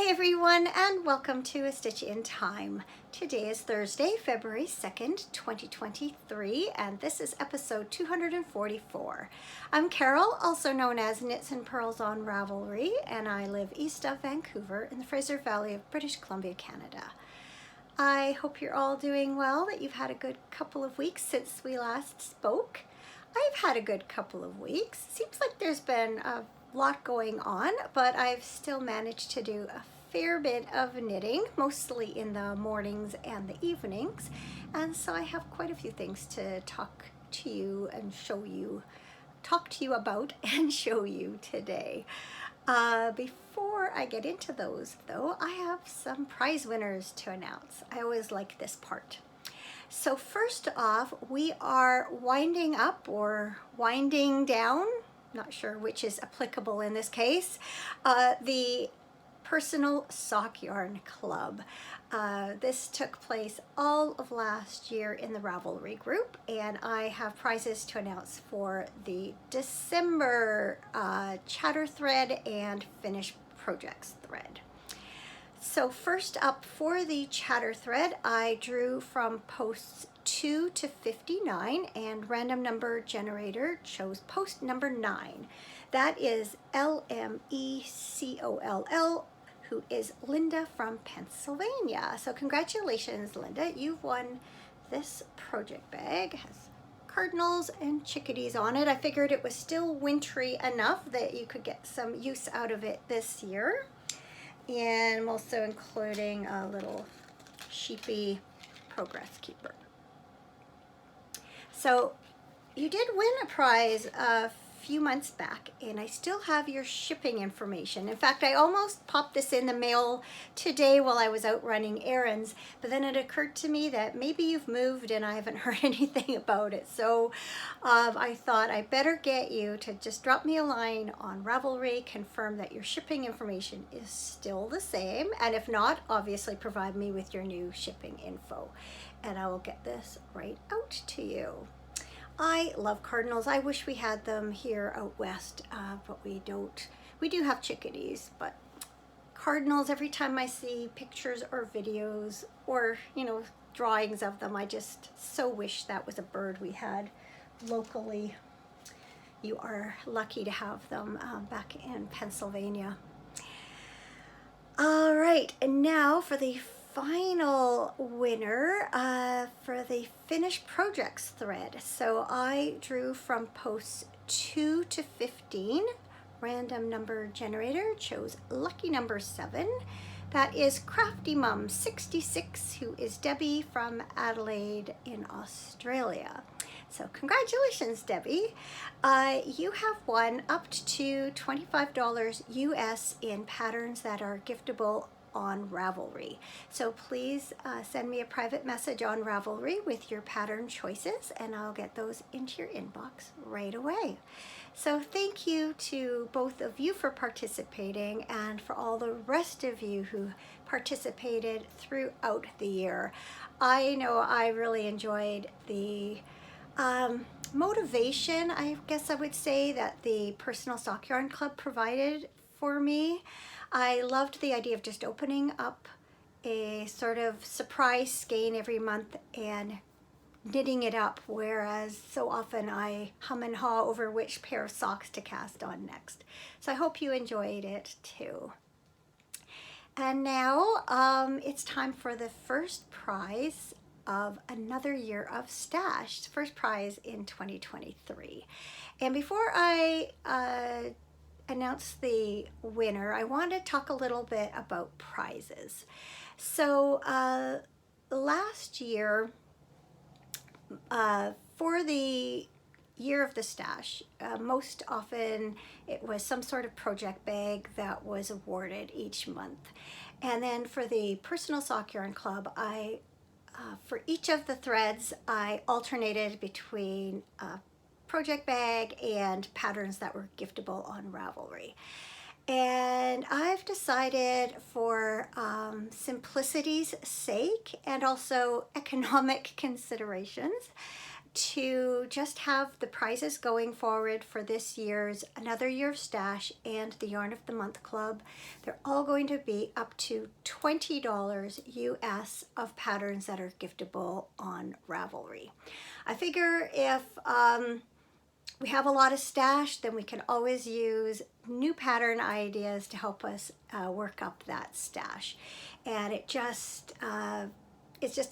Hi everyone, and welcome to A Stitch in Time. Today is Thursday, February 2nd, 2023, and this is episode 244. I'm Carol, also known as Knits and Pearls on Ravelry, and I live east of Vancouver in the Fraser Valley of British Columbia, Canada. I hope you're all doing well, that you've had a good couple of weeks since we last spoke. I've had a good couple of weeks. Seems like there's been a lot going on, but I've still managed to do a fair bit of knitting, mostly in the mornings and the evenings, and so I have quite a few things to talk to you about and show you today. Before I get into those though, I have some prize winners to announce. I always like this part. So first off, we are winding up or winding down, not sure which is applicable in this case, the Personal Sock Yarn Club. This took place all of last year in the Ravelry group, and I have prizes to announce for the December chatter thread and finish projects thread. So first up for the chatter thread, I drew from posts 2 to 59, and random number generator chose post number 9. That is LMECOLL, who is Linda from Pennsylvania. So congratulations, Linda. You've won this project bag. It has cardinals and chickadees on it. I figured it was still wintry enough that you could get some use out of it this year. And I'm also including a little sheepy progress keeper. So you did win a prize a few months back, and I still have your shipping information. In fact, I almost popped this in the mail today while I was out running errands, but then it occurred to me that maybe you've moved and I haven't heard anything about it. So I thought I better get you to just drop me a line on Ravelry, confirm that your shipping information is still the same, and if not, obviously provide me with your new shipping info, and I will get this right out to you. I love cardinals. I wish we had them here out west, but we don't. We do have chickadees, but cardinals, every time I see pictures or videos or, drawings of them, I just so wish that was a bird we had locally. You are lucky to have them back in Pennsylvania. All right, and now for the final winner for the finished projects thread. So I drew from posts 2 to 15. Random number generator chose lucky number 7. That is Crafty Mum 66, who is Debbie from Adelaide in Australia. So congratulations, Debbie. You have won up to $25 US in patterns that are giftable on Ravelry. So please send me a private message on Ravelry with your pattern choices, and I'll get those into your inbox right away. So thank you to both of you for participating, and for all the rest of you who participated throughout the year. I know I really enjoyed the motivation, I guess I would say, that the Personal Sock Yarn Club provided for me. I loved the idea of just opening up a sort of surprise skein every month and knitting it up, whereas so often I hum and haw over which pair of socks to cast on next. So I hope you enjoyed it too. And now it's time for the first prize of another year of stash, first prize in 2023. And before I announce the winner, I want to talk a little bit about prizes. So last year, for the year of the stash, most often it was some sort of project bag that was awarded each month. And then for the Personal Sock Yarn Club, for each of the threads, I alternated between project bag and patterns that were giftable on Ravelry. And I've decided, for simplicity's sake and also economic considerations, to just have the prizes going forward for this year's Another Year of Stash and the Yarn of the Month Club. They're all going to be up to $20 US of patterns that are giftable on Ravelry. I figure if we have a lot of stash, then we can always use new pattern ideas to help us work up that stash. And it's just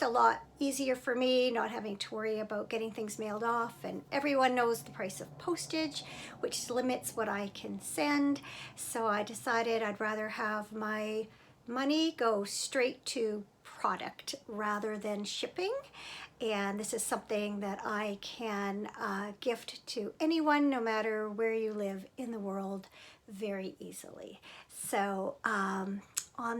a lot easier for me not having to worry about getting things mailed off, and everyone knows the price of postage, which limits what I can send. So I decided I'd rather have my money go straight to product rather than shipping. And this is something that I can gift to anyone, no matter where you live in the world, very easily. So on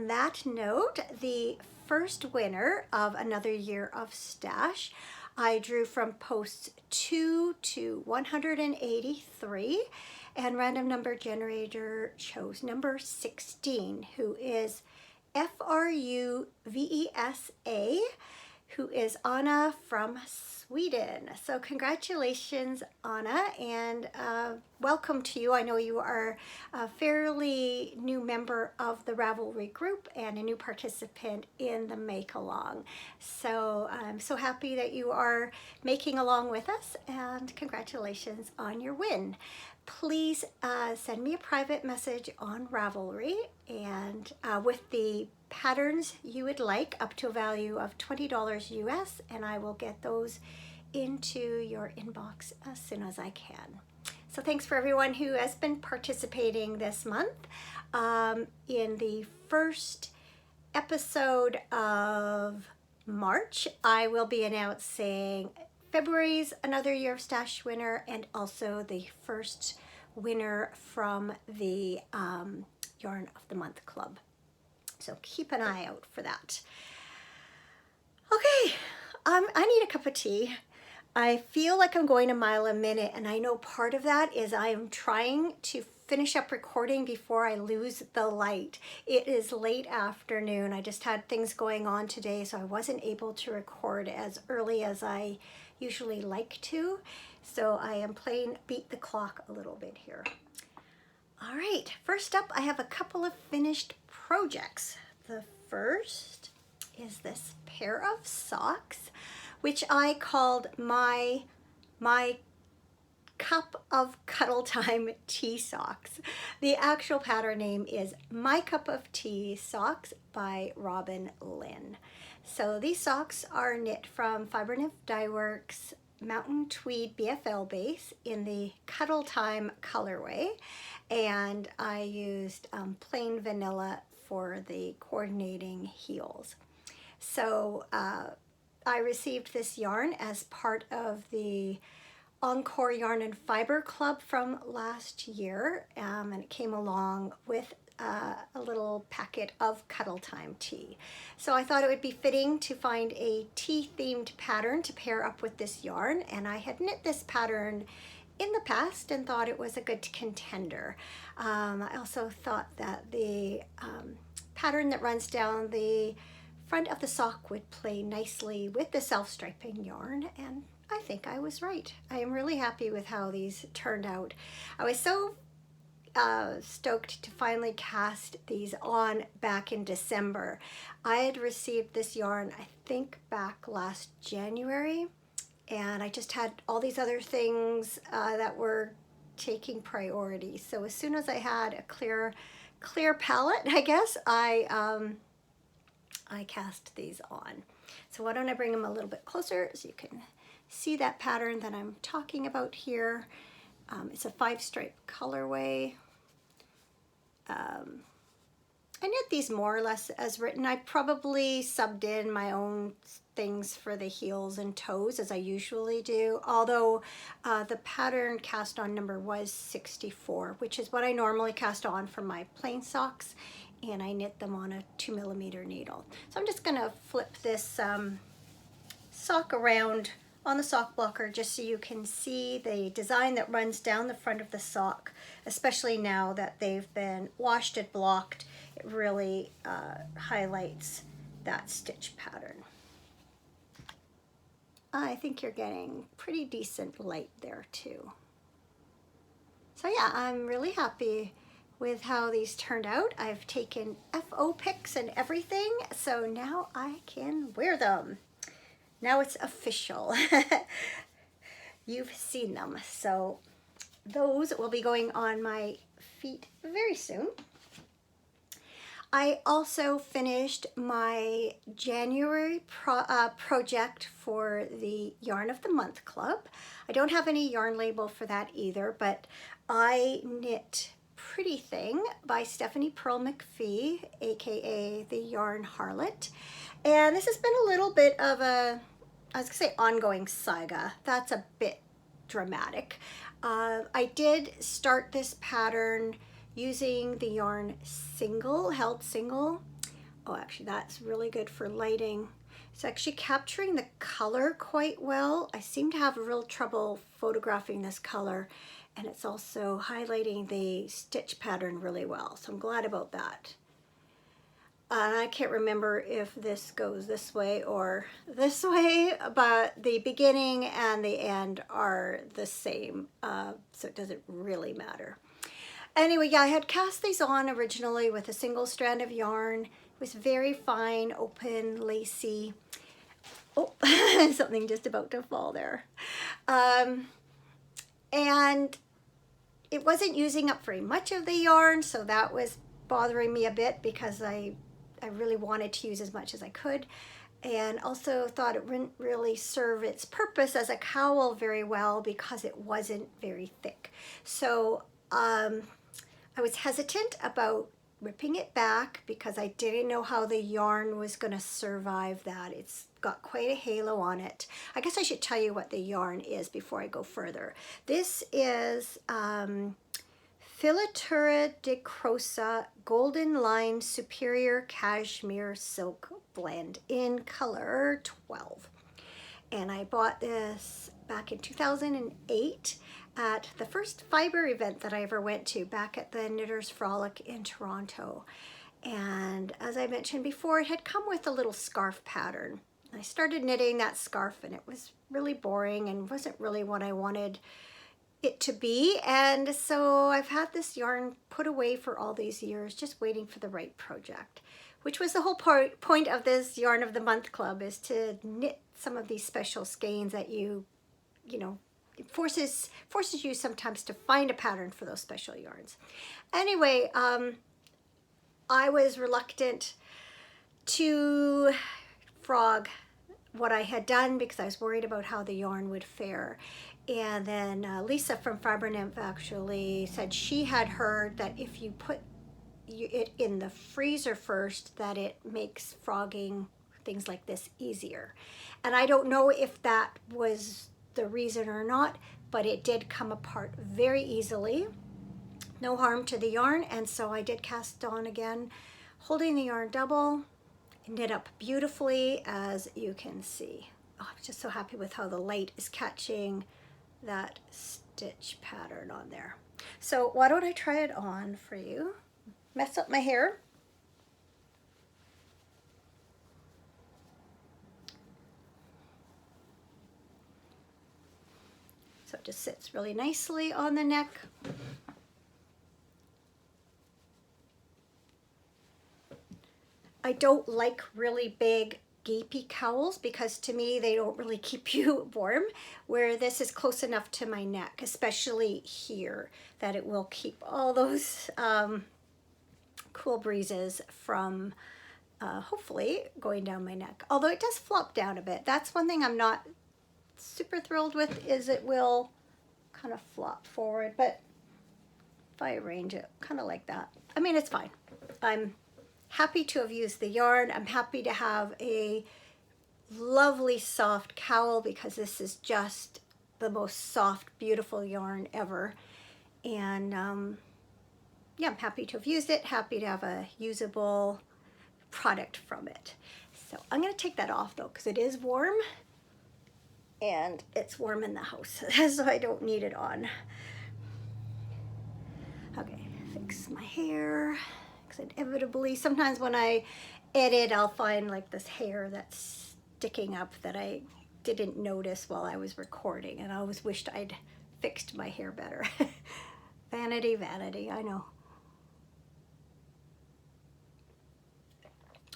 that note, the first winner of Another Year of Stash, I drew from posts 2 to 183, and random number generator chose number 16, who is FRUVESA, who is Anna from Sweden. So congratulations, Anna, and welcome to you. I know you are a fairly new member of the Ravelry group and a new participant in the Make Along. So I'm so happy that you are making along with us, and congratulations on your win. Please send me a private message on Ravelry and with the patterns you would like up to a value of $20 US, and I will get those into your inbox as soon as I can. So thanks for everyone who has been participating this month. In the first episode of March, I will be announcing February's Another Year of Stash winner, and also the first winner from the Yarn of the Month Club. So keep an eye out for that. Okay, I need a cup of tea. I feel like I'm going a mile a minute, and I know part of that is I am trying to finish up recording before I lose the light. It is late afternoon. I just had things going on today, so I wasn't able to record as early as I usually like to. So I am playing beat the clock a little bit here. All right, first up, I have a couple of finished projects. The first is this pair of socks, which I called my Cup of Cuddle Time Tea Socks. The actual pattern name is My Cup of Tea Socks by Robin Lynn. So these socks are knit from Fiber Nymph Dye Works Mountain Tweed BFL base in the Cuddle Time colorway, and I used plain vanilla for the coordinating heels. So I received this yarn as part of the Encore Yarn and Fiber Club from last year, and it came along with a little packet of Cuddle Time tea. So I thought it would be fitting to find a tea-themed pattern to pair up with this yarn, and I had knit this pattern in the past and thought it was a good contender. I also thought that the pattern that runs down the front of the sock would play nicely with the self-striping yarn, and I think I was right. I am really happy with how these turned out. I was so stoked to finally cast these on back in December. I had received this yarn, I think, back last January, and I just had all these other things that were taking priority. So as soon as I had a clear palette, I guess, I cast these on. So why don't I bring them a little bit closer so you can see that pattern that I'm talking about here. It's a 5-stripe colorway. I knit these more or less as written. I probably subbed in my own things for the heels and toes as I usually do, although the pattern cast on number was 64, which is what I normally cast on for my plain socks, and I knit them on a 2mm needle. So I'm just gonna flip this sock around on the sock blocker just so you can see the design that runs down the front of the sock, especially now that they've been washed and blocked. It really highlights that stitch pattern. I think you're getting pretty decent light there too. So yeah, I'm really happy with how these turned out. I've taken FO pics and everything, so now I can wear them. Now it's official. You've seen them, so those will be going on my feet very soon. I also finished my January project for the Yarn of the Month Club. I don't have any yarn label for that either, but I knit Pretty Thing by Stephanie Pearl McPhee, aka the Yarn Harlot. And this has been a little bit of a, I was gonna say ongoing saga. That's a bit dramatic. I did start this pattern using the yarn held single. Oh, actually that's really good for lighting. It's actually capturing the color quite well. I seem to have real trouble photographing this color, and it's also highlighting the stitch pattern really well. So I'm glad about that. I can't remember if this goes this way or this way, but the beginning and the end are the same, so it doesn't really matter. Anyway, yeah, I had cast these on originally with a single strand of yarn. It was very fine, open, lacy. Oh, something just about to fall there. And it wasn't using up very much of the yarn, so that was bothering me a bit because I really wanted to use as much as I could, and also thought it wouldn't really serve its purpose as a cowl very well because it wasn't very thick. So I was hesitant about ripping it back because I didn't know how the yarn was going to survive that. It's got quite a halo on it. I guess I should tell you what the yarn is before I go further. This is Filatura de Crosa Golden Line Superior Cashmere Silk Blend in color 12. And I bought this back in 2008 at the first fiber event that I ever went to, back at the Knitters Frolic in Toronto. And as I mentioned before, it had come with a little scarf pattern. I started knitting that scarf and it was really boring and wasn't really what I wanted it to be, and so I've had this yarn put away for all these years, just waiting for the right project, which was the whole point of this Yarn of the Month Club, is to knit some of these special skeins that you know, it forces you sometimes to find a pattern for those special yarns. Anyway, I was reluctant to frog what I had done because I was worried about how the yarn would fare. And then Lisa from Fiber Nymph actually said she had heard that if you put it in the freezer first, that it makes frogging things like this easier. And I don't know if that was the reason or not, but it did come apart very easily. No harm to the yarn, and so I did cast on again, holding the yarn double, knit up beautifully, as you can see. Oh, I'm just so happy with how the light is catching that stitch pattern on there. So why don't I try it on for you? Mess up my hair. So it just sits really nicely on the neck. I don't like really big gapey cowls because to me they don't really keep you warm, where this is close enough to my neck, especially here, that it will keep all those cool breezes from hopefully going down my neck. Although it does flop down a bit. That's one thing I'm not super thrilled with, is it will kind of flop forward, but if I arrange it kind of like that, I mean, it's fine. I'm happy to have used the yarn. I'm happy to have a lovely soft cowl because this is just the most soft, beautiful yarn ever. And yeah, I'm happy to have used it, happy to have a usable product from it. So I'm going to take that off though because it is warm and it's warm in the house, so I don't need it on. Okay, fix my hair. Inevitably, sometimes when I edit, I'll find like this hair that's sticking up that I didn't notice while I was recording, and I always wished I'd fixed my hair better. Vanity, vanity, I know.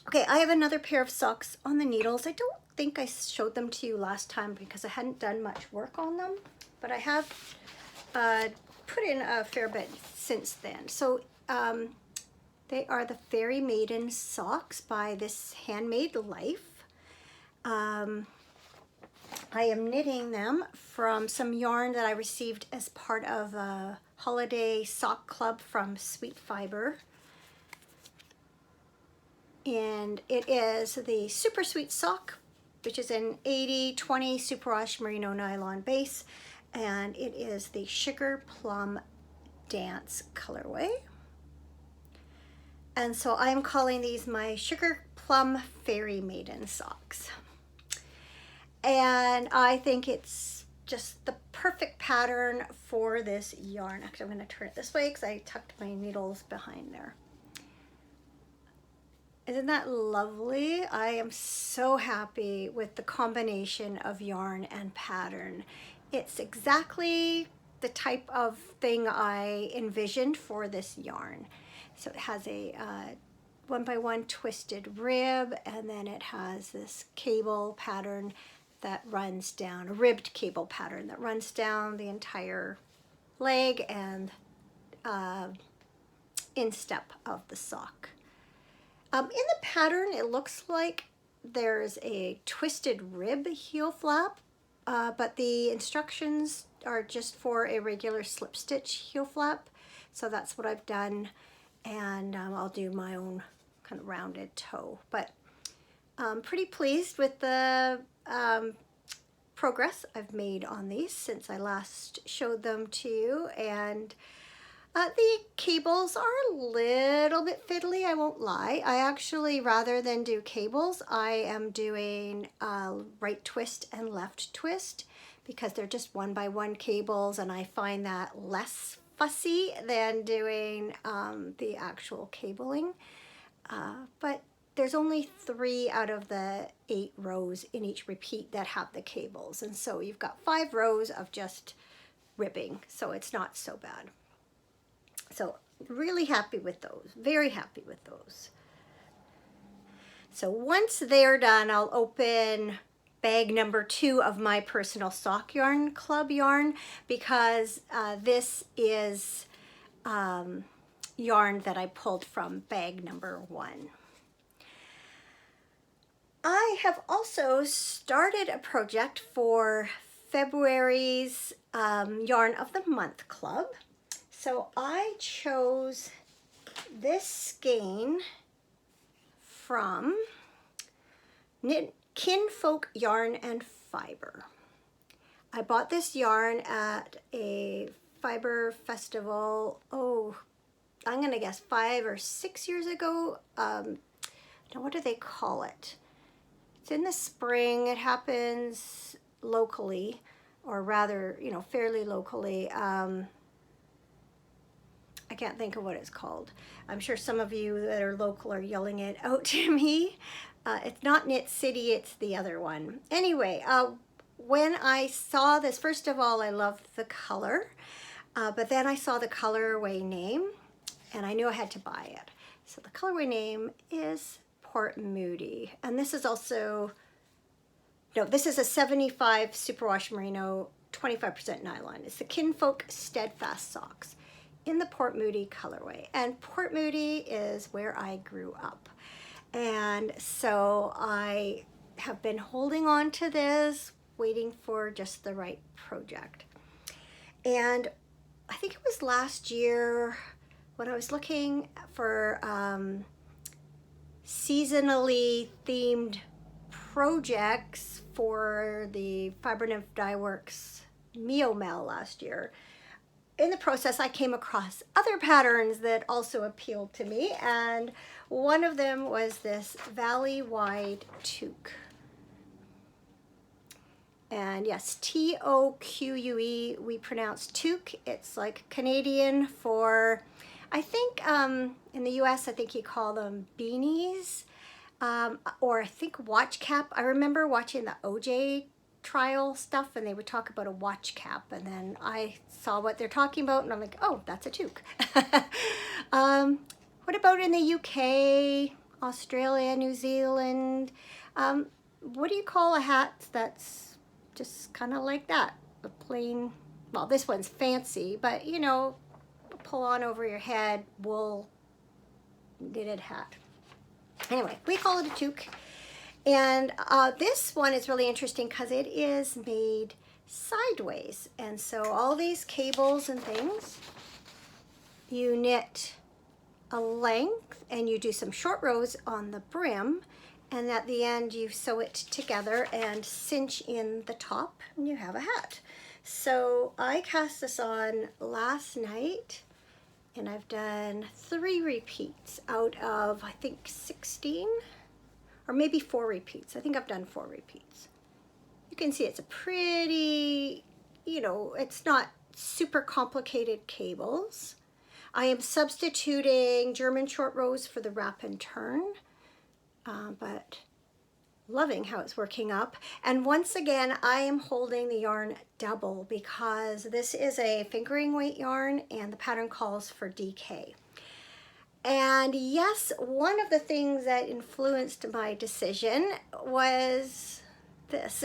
Okay, I have another pair of socks on the needles. I don't think I showed them to you last time because I hadn't done much work on them, but I have put in a fair bit since then. So they are the Fairy Maiden socks by This Handmade Life. I am knitting them from some yarn that I received as part of a holiday sock club from Sweet Fiber. And it is the Super Sweet Sock, which is an 80/20 superwash merino nylon base, and it is the Sugar Plum Dance colorway. And so I'm calling these my Sugar Plum Fairy Maiden socks. And I think it's just the perfect pattern for this yarn. Actually, I'm going to turn it this way because I tucked my needles behind there. Isn't that lovely? I am so happy with the combination of yarn and pattern. It's exactly the type of thing I envisioned for this yarn. So it has a 1x1 twisted rib, and then it has this cable pattern that runs down, a ribbed cable pattern that runs down the entire leg and instep of the sock. In the pattern, it looks like there's a twisted rib heel flap, but the instructions are just for a regular slip stitch heel flap. So that's what I've done, and I'll do my own kind of rounded toe. But I'm pretty pleased with the progress I've made on these since I last showed them to you, and the cables are a little bit fiddly, I won't lie. I actually, rather than do cables, I am doing right twist and left twist because they're just 1x1 cables, and I find that less fussy than doing the actual cabling. But there's only 3 out of the 8 rows in each repeat that have the cables, and so you've got 5 rows of just ribbing, so it's not so bad. So really happy with those, very happy with those. So once they're done, I'll open bag number 2 of my personal sock yarn club yarn, because this is yarn that I pulled from bag number 1. I have also started a project for February's Yarn of the Month Club. So I chose this skein from Kinfolk Yarn and Fiber. I bought this yarn at a fiber festival, oh, I'm gonna guess 5 or 6 years ago. Now what do they call it? It's in the spring. It happens locally, or rather, you know, fairly locally. I can't think of what it's called. I'm sure some of you that are local are yelling it out to me. It's not Knit City, it's the other one. Anyway, when I saw this, first of all, I loved the color, but then I saw the colorway name, and I knew I had to buy it. So the colorway name is Port Moody, and this is also, no, this is a 75 superwash merino, 25% nylon. It's the Kinfolk Steadfast Socks in the Port Moody colorway, and Port Moody is where I grew up, and so I have been holding on to this, waiting for just the right project. And I think it was last year when I was looking for seasonally themed projects for the Fiber Nymph Dye Works Meomel last year. In the process, I came across other patterns that also appealed to me, and one of them was this valley-wide toque. And yes, T-O-Q-U-E, we pronounce toque. It's like Canadian for, I think in the US, I think you call them beanies, or I think watch cap. I remember watching the OJ trial stuff, and they would talk about a watch cap, and then I saw what they're talking about, and I'm like, oh, that's a toque. What about in the UK, Australia, New Zealand? What do you call a hat that's just kind of like that? A plain, well, this one's fancy, but you know, pull on over your head, wool knitted hat. Anyway, we call it a toque. And this one is really interesting because it is made sideways. And so all these cables and things, you knit a length and you do some short rows on the brim, and at the end you sew it together and cinch in the top, and you have a hat. So I cast this on last night, and I've done 3 repeats out of, I think, 16, or maybe 4 repeats. I think I've done 4 repeats. You can see it's a pretty, you know, it's not super complicated cables. I am substituting German short rows for the wrap and turn, but loving how it's working up. And once again, I am holding the yarn double because this is a fingering weight yarn and the pattern calls for DK. And yes, one of the things that influenced my decision was this.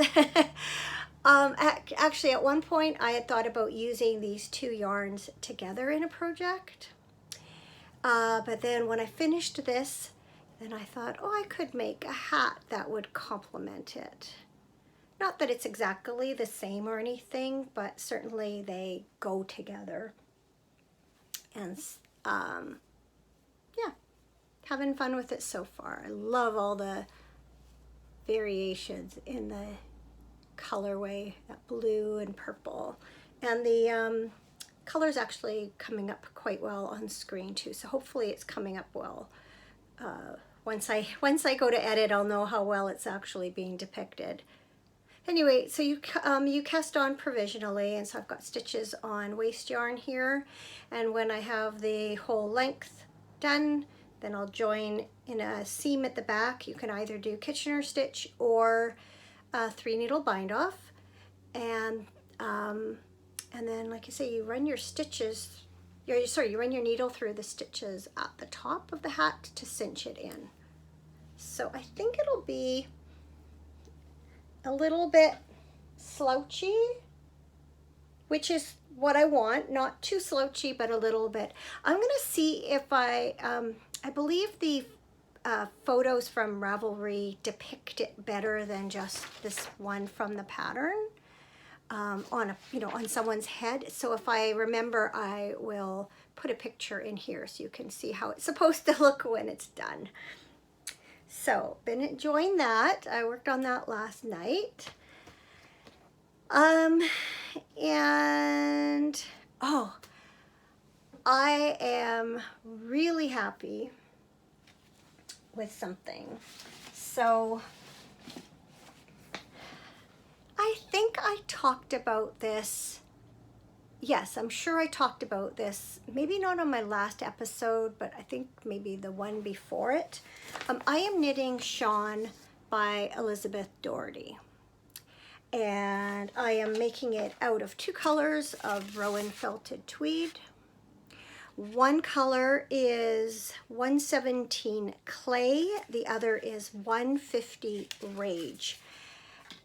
Actually, at one point, I had thought about using these 2 yarns together in a project. But then when I finished this, then I thought, oh, I could make a hat that would complement it. Not that it's exactly the same or anything, but certainly they go together. And yeah, having fun with it so far. I love all the variations in the colorway, that blue and purple. And the color's actually coming up quite well on screen too, so hopefully it's coming up well. Once I go to edit, I'll know how well it's actually being depicted. Anyway, so you cast on provisionally, and so I've got stitches on waste yarn here, and when I have the whole length done, then I'll join in a seam at the back. You can either do Kitchener stitch or 3 needle bind off, and then, like I say, you run your stitches. You run your needle through the stitches at the top of the hat to cinch it in. So I think it'll be a little bit slouchy, which is what I want. Not too slouchy, but a little bit. I'm gonna see if I believe the photos from Ravelry depict it better than just this one from the pattern on someone's head. So if I remember, I will put a picture in here so you can see how it's supposed to look when it's done. So been enjoying that. I worked on that last night. And oh, I am really happy with something. So I think I talked about this. Yes, I'm sure I talked about this, maybe not on my last episode, but I think maybe the one before it. I am knitting Sean by Elizabeth Doherty. And I am making it out of 2 colors of Rowan Felted Tweed. One color is 117 Clay, the other is 150 Rage.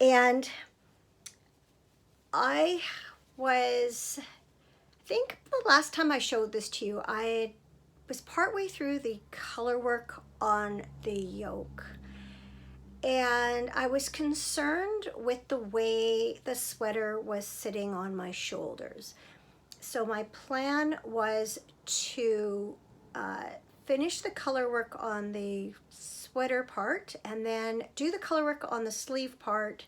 And I think the last time I showed this to you, I was partway through the color work on the yoke. And I was concerned with the way the sweater was sitting on my shoulders. So my plan was to finish the color work on the sweater part and then do the color work on the sleeve part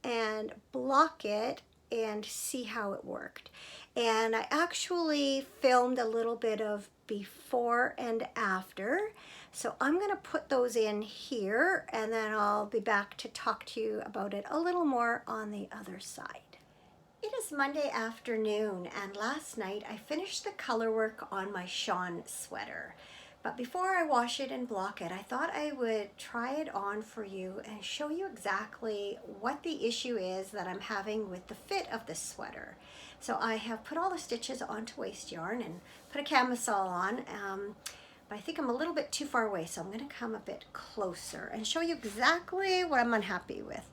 and block it and see how it worked. And I actually filmed a little bit of before and after. So I'm gonna put those in here, and then I'll be back to talk to you about it a little more on the other side. It is Monday afternoon, and last night I finished the color work on my Sean sweater. But before I wash it and block it, I thought I would try it on for you and show you exactly what the issue is that I'm having with the fit of this sweater. So I have put all the stitches onto waste yarn and put a camisole on, but I think I'm a little bit too far away, so I'm going to come a bit closer and show you exactly what I'm unhappy with.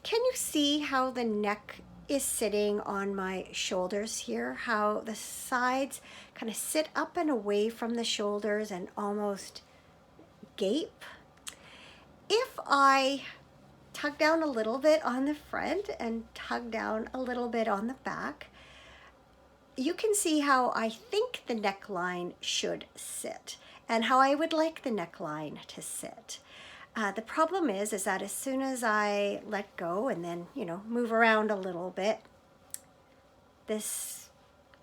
Can you see how the neck is sitting on my shoulders here? How the sides kind of sit up and away from the shoulders and almost gape? If I tug down a little bit on the front and tug down a little bit on the back, you can see how I think the neckline should sit and how I would like the neckline to sit. The problem is that as soon as I let go and then, move around a little bit, this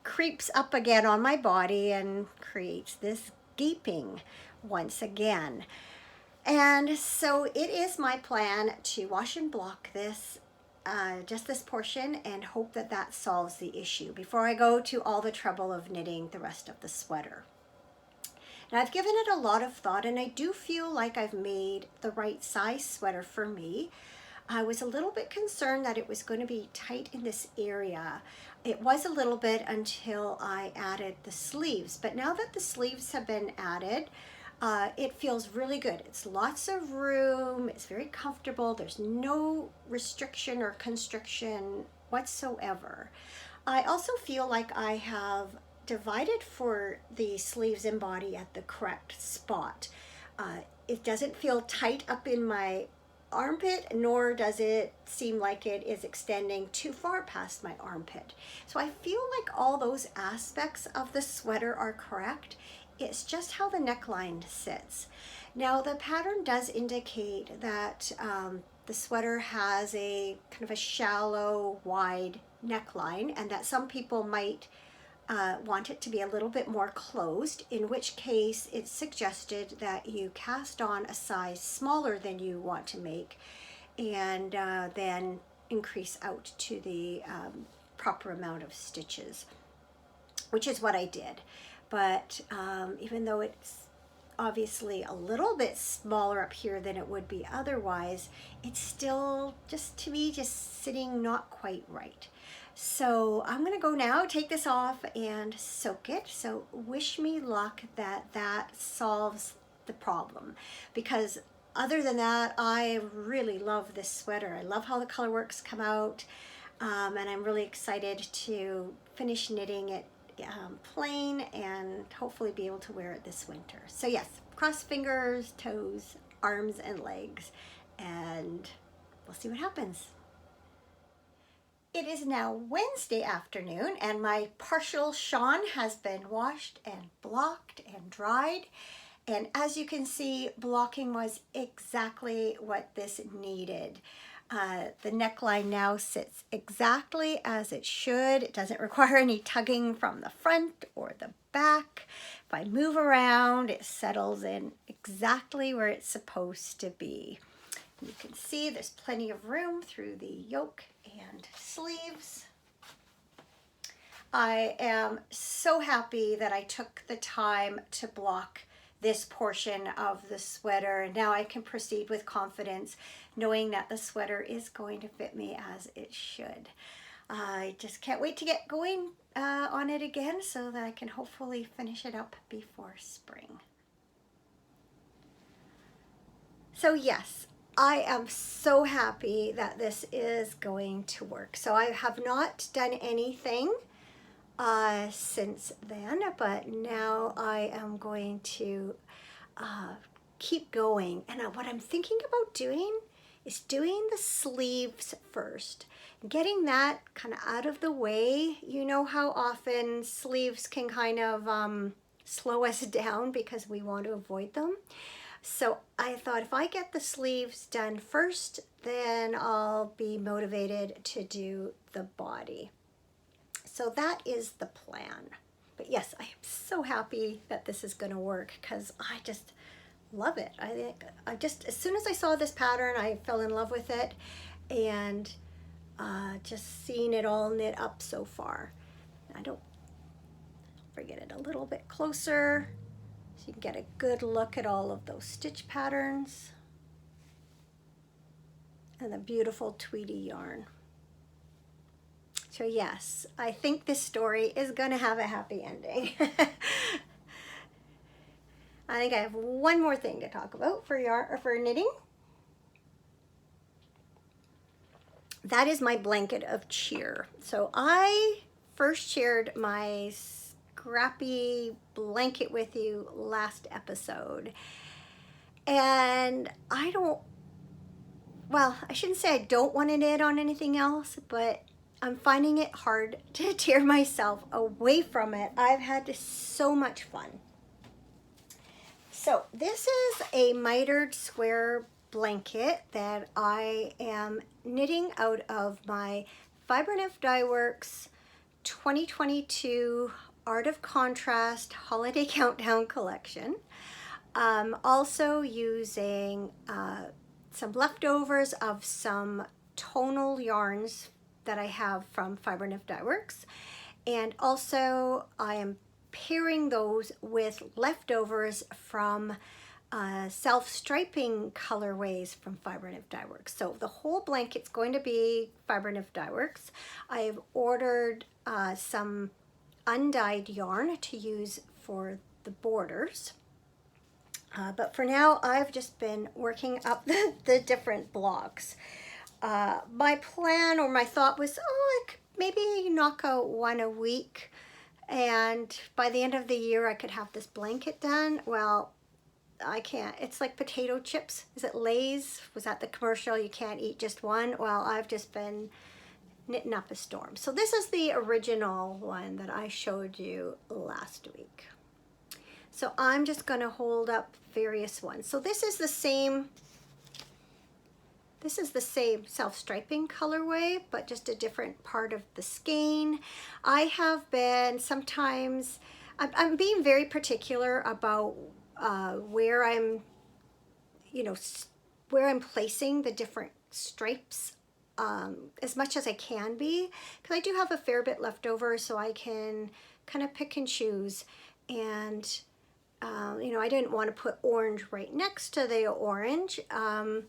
creeps up again on my body and creates this gaping once again. And so it is my plan to wash and block this, just this portion, and hope that that solves the issue before I go to all the trouble of knitting the rest of the sweater. Now, I've given it a lot of thought, and I do feel like I've made the right size sweater for me. I was a little bit concerned that it was going to be tight in this area. It was a little bit until I added the sleeves, but now that the sleeves have been added, it feels really good. It's lots of room, it's very comfortable, there's no restriction or constriction whatsoever. I also feel like I have divided for the sleeves and body at the correct spot. It doesn't feel tight up in my armpit, nor does it seem like it is extending too far past my armpit. So I feel like all those aspects of the sweater are correct. It's just how the neckline sits. Now, the pattern does indicate that the sweater has a kind of a shallow, wide neckline, and that some people might want it to be a little bit more closed, in which case it's suggested that you cast on a size smaller than you want to make, and then increase out to the proper amount of stitches, which is what I did. But even though it's obviously a little bit smaller up here than it would be otherwise, it's still just, to me, just sitting not quite right. So I'm going to go now, take this off and soak it. So wish me luck that that solves the problem, because other than that, I really love this sweater. I love how the color works come out, and I'm really excited to finish knitting it plain and hopefully be able to wear it this winter. So yes, cross fingers, toes, arms and legs, and we'll see what happens. It is now Wednesday afternoon, and my partial shawn has been washed and blocked and dried. And as you can see, blocking was exactly what this needed. The neckline now sits exactly as it should. It doesn't require any tugging from the front or the back. If I move around, it settles in exactly where it's supposed to be. You can see there's plenty of room through the yoke and sleeves. I am so happy that I took the time to block this portion of the sweater, and now I can proceed with confidence, knowing that the sweater is going to fit me as it should. I just can't wait to get going on it again so that I can hopefully finish it up before spring. So yes, I am so happy that this is going to work. So I have not done anything since then, but now I am going to keep going. And what I'm thinking about doing is doing the sleeves first, getting that kind of out of the way. You know how often sleeves can kind of slow us down because we want to avoid them. So I thought if I get the sleeves done first, then I'll be motivated to do the body. So that is the plan. But yes, I am so happy that this is going to work, because I just love it. I just, as soon as I saw this pattern, I fell in love with it, and just seeing it all knit up so far. I don't bring it a little bit closer. So you can get a good look at all of those stitch patterns and the beautiful Tweedy yarn. So yes, I think this story is going to have a happy ending. I think I have one more thing to talk about for yarn or for knitting. That is my blanket of cheer. So I first shared my scrappy blanket with you last episode. And I shouldn't say I don't want to knit on anything else, but I'm finding it hard to tear myself away from it. I've had so much fun. So this is a mitered square blanket that I am knitting out of my Fiber Nymph Dye Works 2022 Art of Contrast Holiday Countdown collection. Also using some leftovers of some tonal yarns that I have from Fiber Nymph Dye Works, and also I am pairing those with leftovers from self-striping colorways from Fiber Nymph Dye Works. So the whole blanket's going to be Fiber Nymph Dye Works. I've ordered some undyed yarn to use for the borders. But for now, I've just been working up the different blocks. My plan or my thought was, I could maybe knock out one a week, and by the end of the year I could have this blanket done. Well, I can't. It's like potato chips. Is it Lay's? Was that the commercial? You can't eat just one. Well, I've just been knitting up a storm. So this is the original one that I showed you last week. So I'm just going to hold up various ones. So this is the same self-striping colorway, but just a different part of the skein. I have been sometimes, I'm being very particular about where I'm placing the different stripes as much as I can be, because I do have a fair bit left over, so I can kind of pick and choose. And I didn't want to put orange right next to the orange, and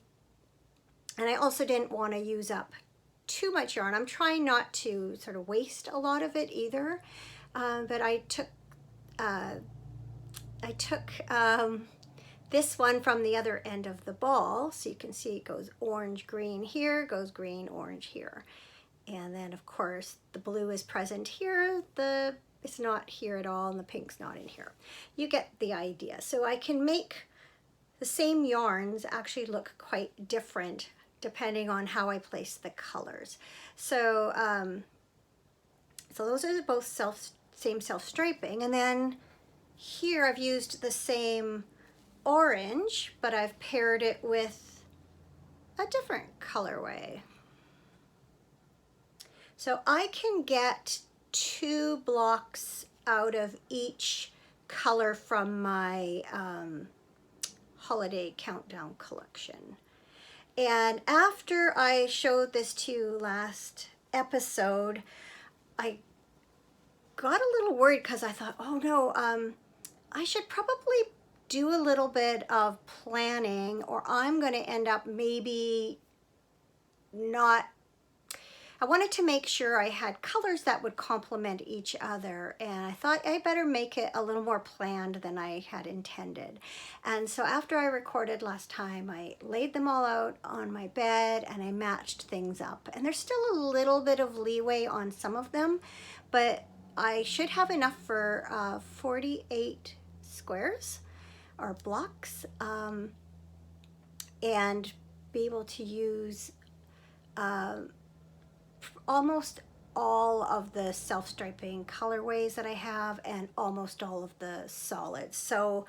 I also didn't want to use up too much yarn. I'm trying not to sort of waste a lot of it either, but I took this one from the other end of the ball, so you can see it goes orange, green here, goes green, orange here. And then of course the blue is present here, it's not here at all, and the pink's not in here. You get the idea. So I can make the same yarns actually look quite different depending on how I place the colors. So so those are both same self-striping, and then here I've used the same orange, but I've paired it with a different colorway. So I can get 2 blocks out of each color from my Holiday Countdown collection. And after I showed this to you last episode, I got a little worried because I thought, oh no, I should probably do a little bit of planning, or I'm going to end up maybe not. I wanted to make sure I had colors that would complement each other, and I thought I better make it a little more planned than I had intended. And so after I recorded last time, I laid them all out on my bed and I matched things up. And there's still a little bit of leeway on some of them, but I should have enough for 48 squares or blocks, and be able to use almost all of the self-striping colorways that I have and almost all of the solids. So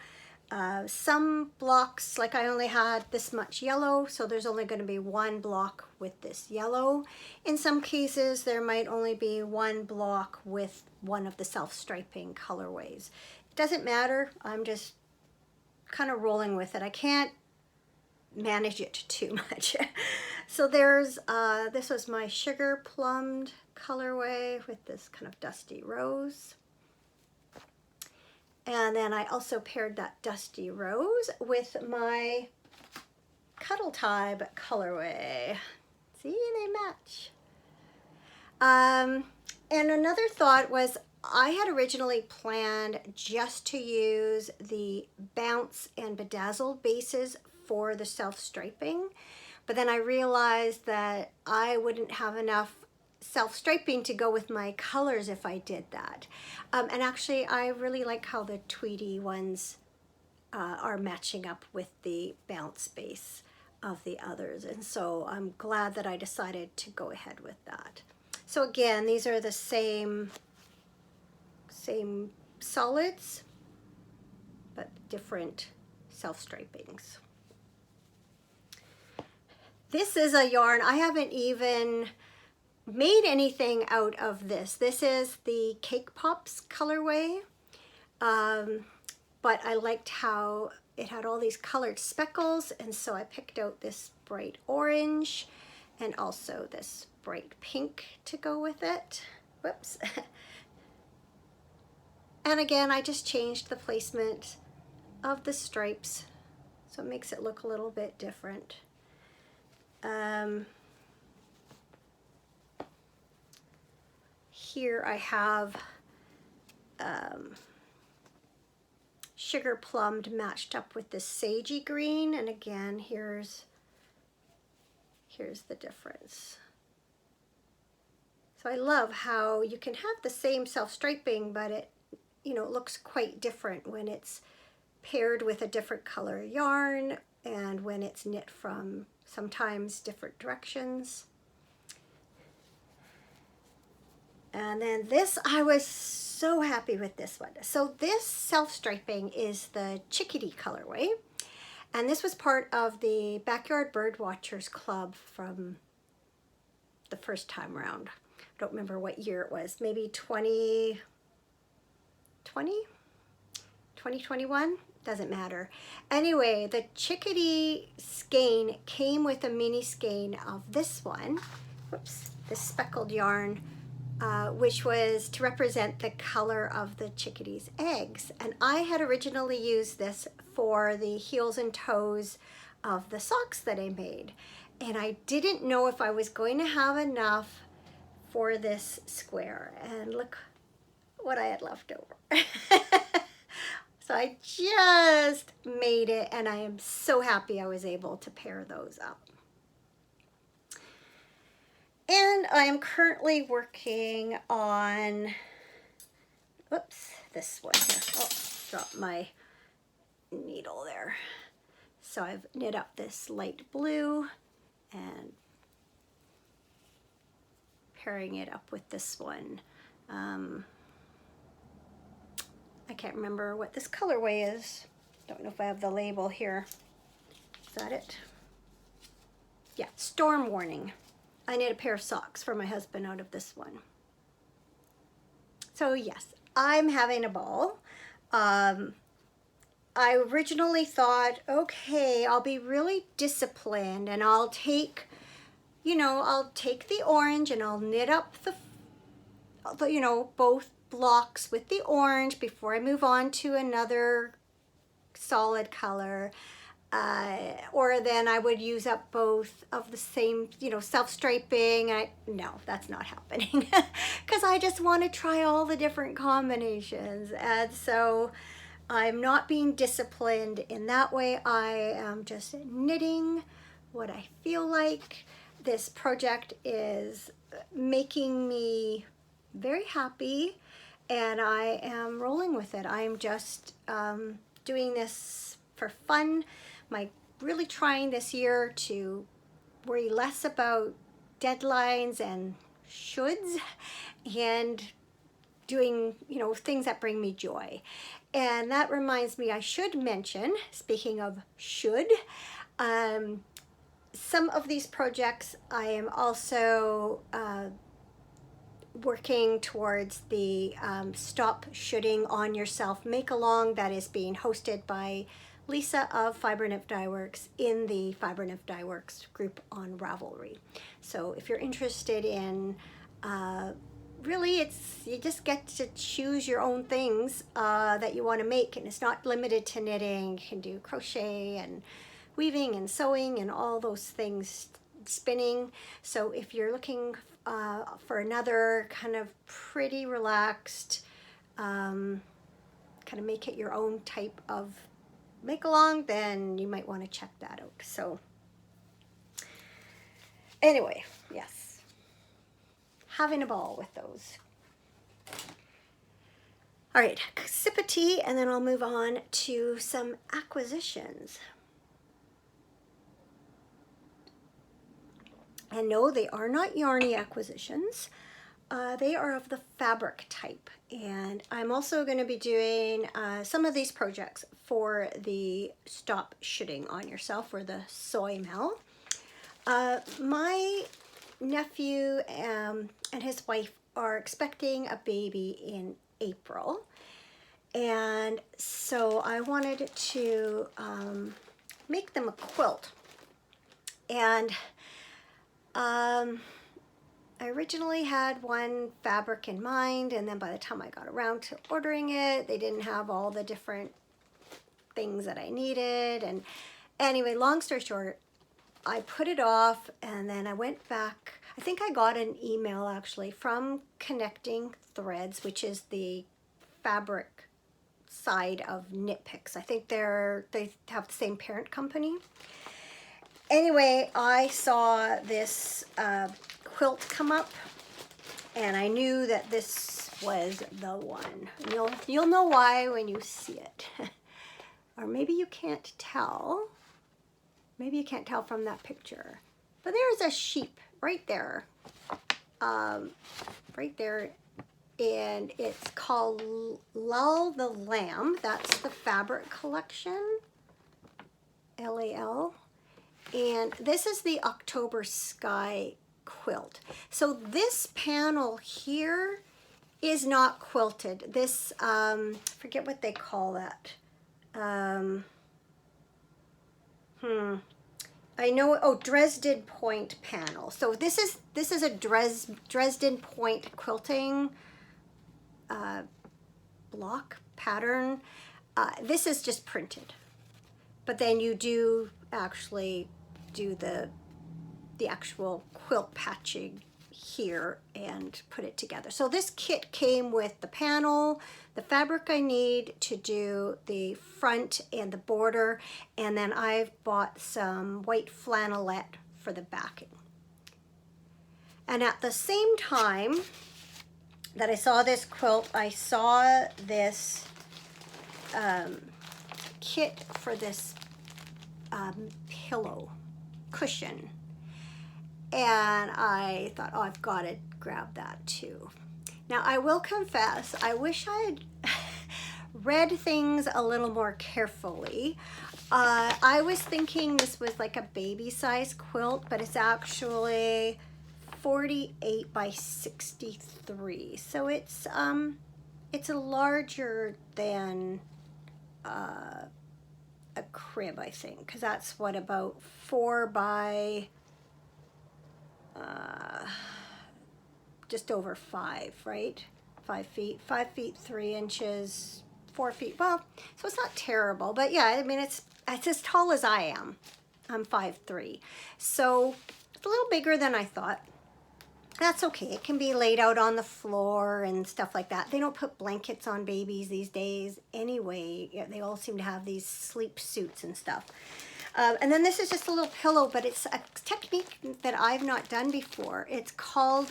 some blocks, like I only had this much yellow, so there's only going to be 1 block with this yellow. In some cases there might only be 1 block with one of the self-striping colorways. It doesn't matter, I'm just kind of rolling with it. I can't manage it too much. So there's this was my sugar plumbed colorway with this kind of dusty rose, And then I also paired that Dusty Rose with my Cuddle Tybe colorway. See, they match. And another thought was I had originally planned just to use the Bounce and Bedazzle bases for the self-striping, but then I realized that I wouldn't have enough self-striping to go with my colors if I did that. And actually I really like how the Tweedy ones are matching up with the Bounce base of the others, and so I'm glad that I decided to go ahead with that. So again, these are the same solids, but different self-stripings. This is a yarn, I haven't even made anything out of this. This is the Cake Pops colorway, but I liked how it had all these colored speckles, and so I picked out this bright orange and also this bright pink to go with it. Whoops. And again, I just changed the placement of the stripes so it makes it look a little bit different. Here I have Sugar Plumbed matched up with this sagey green, and again, here's the difference. So I love how you can have the same self-striping, but it, you know, it looks quite different when it's paired with a different color yarn and when it's knit from sometimes different directions. And then this, I was so happy with this one. So this self-striping is the Chickadee colorway, and this was part of the Backyard Bird Watchers Club from the first time around. I don't remember what year it was, maybe 2020, 2021, doesn't matter. Anyway, the Chickadee skein came with a mini skein of this one, whoops, this speckled yarn, which was to represent the color of the chickadee's eggs. And I had originally used this for the heels and toes of the socks that I made. And I didn't know if I was going to have enough for this square. And look what I had left over. So I just made it, and I am so happy I was able to pair those up. And I am currently working on, oops, this one here. Oh, dropped my needle there. So I've knit up this light blue and pairing it up with this one. I can't remember what this colorway is. Don't know if I have the label here. Is that it? Yeah, Storm Warning. I knit a pair of socks for my husband out of this one. So yes, I'm having a ball. I originally thought, okay, I'll be really disciplined and I'll take, you know, I'll take the orange and I'll knit up the, you know, both blocks with the orange before I move on to another solid color. Or then I would use up both of the same, you know, self-striping. No, that's not happening because I just want to try all the different combinations. And so I'm not being disciplined in that way. I am just knitting what I feel like. This project is making me very happy, and I am rolling with it. I'm just doing this for fun. Really trying this year to worry less about deadlines and shoulds and doing, you know, things that bring me joy. And that reminds me, I should mention, speaking of should, some of these projects I am also working towards the Stop Shoulding on Yourself make-along that is being hosted by Lisa of Fiber Nymph Dye Works in the Fiber Nymph Dye Works group on Ravelry. So if you're interested in really you just get to choose your own things that you want to make, and it's not limited to knitting. You can do crochet and weaving and sewing and all those things, spinning. So if you're looking for another kind of pretty relaxed, kind of make it your own type of make along, then you might want to check that out. So anyway, yes, having a ball with those. All right, sip of tea, and then I'll move on to some acquisitions. And no, they are not yarny acquisitions. They are of the fabric type. And I'm also going to be doing some of these projects for the Stop Shooting on Yourself, or the soy mail. My nephew and his wife are expecting a baby in April. And so I wanted to make them a quilt. And I originally had one fabric in mind, and then by the time I got around to ordering it, they didn't have all the different things that I needed. And anyway, long story short, I put it off, and then I went back. I think I got an email actually from Connecting Threads, which is the fabric side of Knit Picks. I think they have the same parent company. Anyway, I saw this quilt come up, and I knew that this was the one. You'll know why when you see it. Or maybe you can't tell. Maybe you can't tell from that picture. But there's a sheep right there. Right there. And it's called Lull the Lamb. That's the fabric collection. L-A-L. And this is the October Sky quilt. So this panel here is not quilted. This, forget what they call that. I know, oh, Dresden point panel. So this is a Dresden point quilting block pattern. This is just printed, but then you do actually do the actual quilt patching here and put it together. So this kit came with the panel, the fabric I need to do the front and the border, and then I've bought some white flannelette for the backing. And at the same time that I saw this quilt, I saw this kit for this pillow cushion, and I thought, oh, I've got to grab that too. Now I will confess, I wish I had read things a little more carefully. I was thinking this was like a baby size quilt, but it's actually 48 by 63, so it's a larger than a crib, I think, because that's what, about 4 by just over 5, right? 5 feet, 5 feet 3 inches, 4 feet. Well, so it's not terrible, but yeah, I mean, it's as tall as I am. I'm 5'3", so it's a little bigger than I thought. That's okay. It can be laid out on the floor and stuff like that. They don't put blankets on babies these days anyway. Yeah, they all seem to have these sleep suits and stuff. And then this is just a little pillow, but it's a technique that I've not done before. It's called,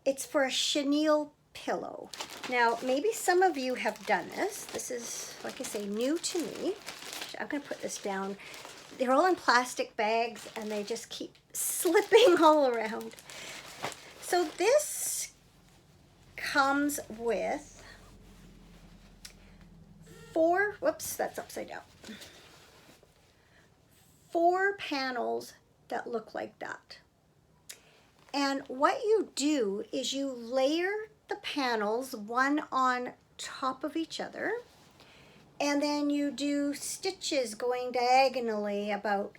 it's for a chenille pillow. Now, maybe some of you have done this. This is, like I say, new to me. I'm going to put this down. They're all in plastic bags, and they just keep slipping all around. So this comes with 4, whoops, that's upside down. 4 panels that look like that. And what you do is you layer the panels one on top of each other, and then you do stitches going diagonally about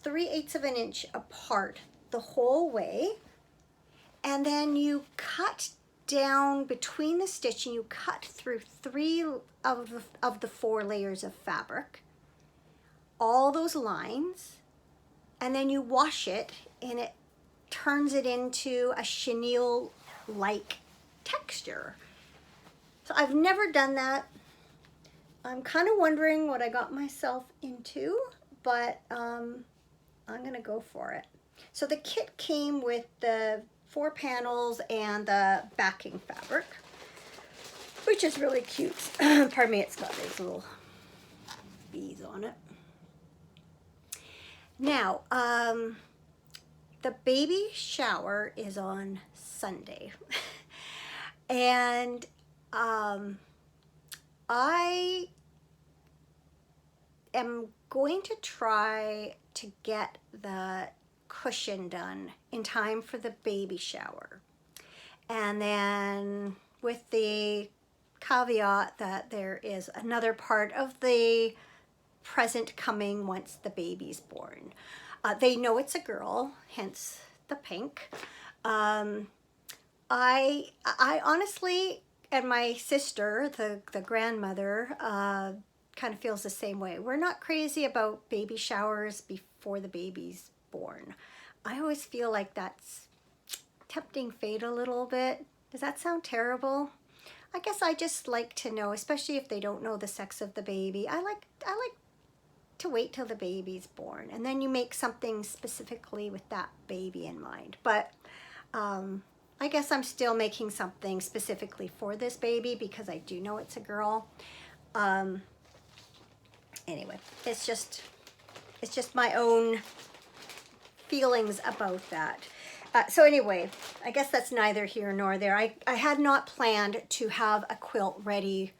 3/8 of an inch apart the whole way. and then you cut down between the stitch, and you cut through 3 of the 4 layers of fabric, all those lines, and then you wash it, and it turns it into a chenille like texture. So I've never done that. I'm kind of wondering what I got myself into, but I'm gonna go for it. So the kit came with the 4 panels and the backing fabric, which is really cute. Pardon me, it's got these little beads on it. Now, the baby shower is on Sunday. And I am going to try to get the cushion done in time for the baby shower. And then with the caveat that there is another part of the present coming once the baby's born. They know it's a girl, hence the pink. I honestly, and my sister, the grandmother, kind of feels the same way. We're not crazy about baby showers before the baby's born. I always feel like that's tempting fate a little bit. Does that sound terrible? I guess I just like to know, especially if they don't know the sex of the baby. I like to wait till the baby's born, and then you make something specifically with that baby in mind. But I guess I'm still making something specifically for this baby because I do know it's a girl. Anyway, it's just my own feelings about that. So anyway, I guess that's neither here nor there. I had not planned to have a quilt ready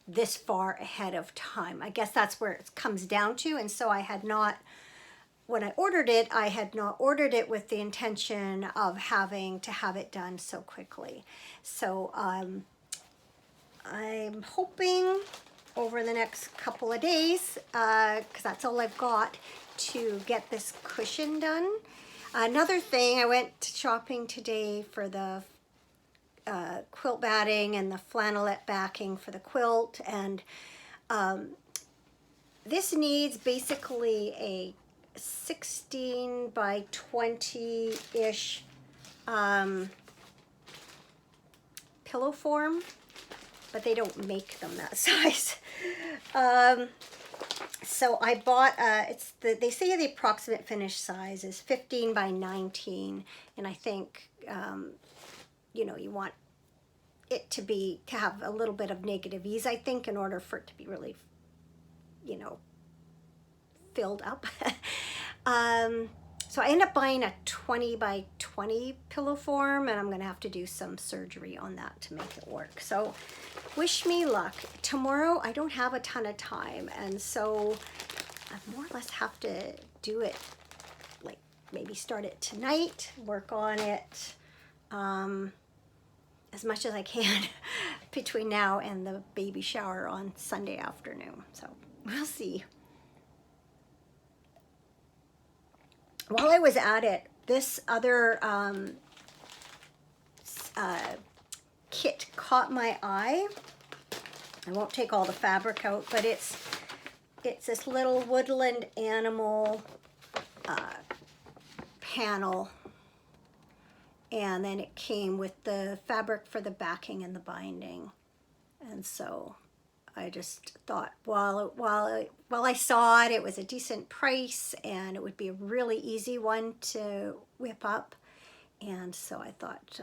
this far ahead of time. I guess that's where it comes down to. And so I had not, when I ordered it, I had not ordered it with the intention of having to have it done so quickly. So I'm hoping over the next couple of days, because that's all I've got, to get this cushion done. Another thing, I went shopping today for the quilt batting and the flannelette backing for the quilt, and this needs basically a 16 by 20-ish pillow form, but they don't make them that size. So I bought, they say the approximate finished size is 15 by 19, and I think, you know, you want it to have a little bit of negative ease, I think, in order for it to be really, you know, filled up. So I ended up buying a 20 by 20 pillow form, and I'm going to have to do some surgery on that to make it work. So wish me luck. Tomorrow I don't have a ton of time, and so I more or less have to do it, like maybe start it tonight, work on it as much as I can between now and the baby shower on Sunday afternoon. So we'll see. While I was at it, this other kit caught my eye. I won't take all the fabric out, but it's this little Woodland Animal panel, and then it came with the fabric for the backing and the binding. And so I just thought, while I saw it, it was a decent price and it would be a really easy one to whip up. And so I thought,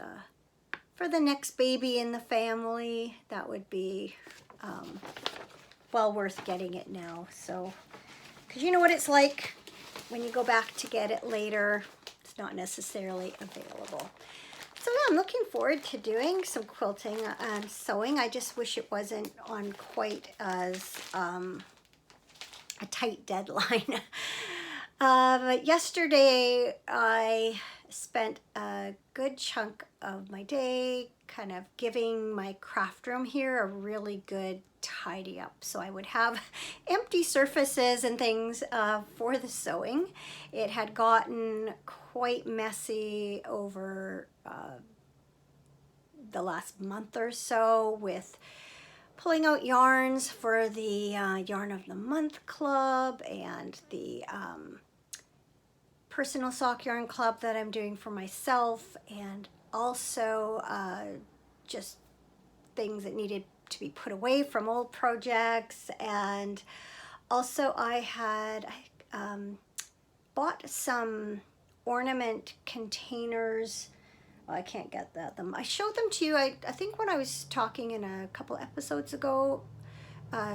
for the next baby in the family, that would be well worth getting it now. So, because you know what it's like when you go back to get it later, it's not necessarily available. So yeah, I'm looking forward to doing some quilting and sewing. I just wish it wasn't on quite as a tight deadline. Yesterday, I spent a good chunk of my day kind of giving my craft room here a really good tidy up. So I would have empty surfaces and things for the sewing. It had gotten quite messy over the last month or so with pulling out yarns for the Yarn of the Month Club and the personal sock yarn club that I'm doing for myself, and also just things that needed to be put away from old projects. And also I had bought some ornament containers. Well, I can't get them. I showed them to you, I think when I was talking in a couple episodes ago,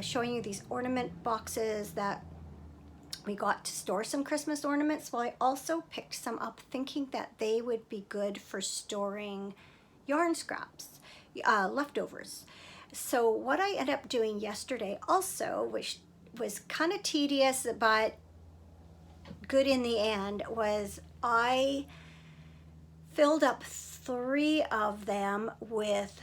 showing you these ornament boxes that we got to store some Christmas ornaments. Well, I also picked some up thinking that they would be good for storing yarn scraps, leftovers. So what I ended up doing yesterday also, which was kind of tedious but good in the end, was I filled up 3 of them with